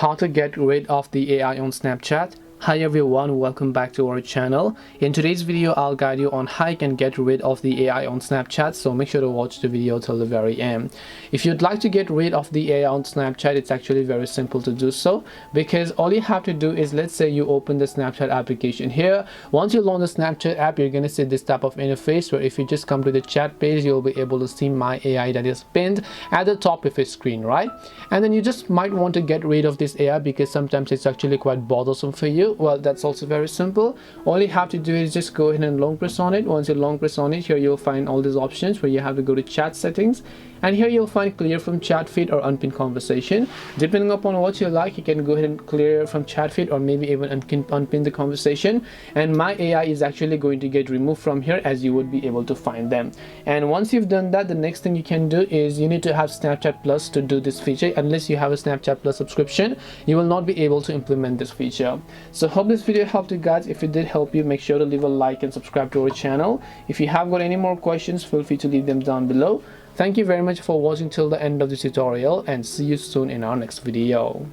how to get rid of the AI on Snapchat. Hi everyone, welcome back to our channel. In today's video, I'll guide you on how you can get rid of the AI on Snapchat, so make sure to watch the video till the very end. If you'd like to get rid of the AI on Snapchat, it's actually very simple to do so, because all you have to do is, let's say you open the Snapchat application here. Once you launch the Snapchat app, you're going to see this type of interface where if you just come to the chat page, you'll be able to see My AI that is pinned at the top of your screen, right? And then you just might want to get rid of this AI because sometimes it's actually quite bothersome for you. Well, that's also very simple. All you have to do is just go ahead and long press on it. Once you long press on it, here you'll find all these options where you have to go to chat settings, and here you'll find clear from chat feed or unpinned conversation. Depending upon what you like, you can go ahead and clear from chat feed or maybe even unpin the conversation, and My AI is actually going to get removed from here, as you would be able to find them. And once you've done that, the next thing you can do is you need to have Snapchat Plus to do this feature. Unless you have a Snapchat Plus subscription, you will not be able to implement this feature. So hope this video helped you guys. If it did help you, make sure to leave a like and subscribe to our channel. If you have got any more questions, feel free to leave them down below. Thank you very much for watching till the end of this tutorial, and see you soon in our next video.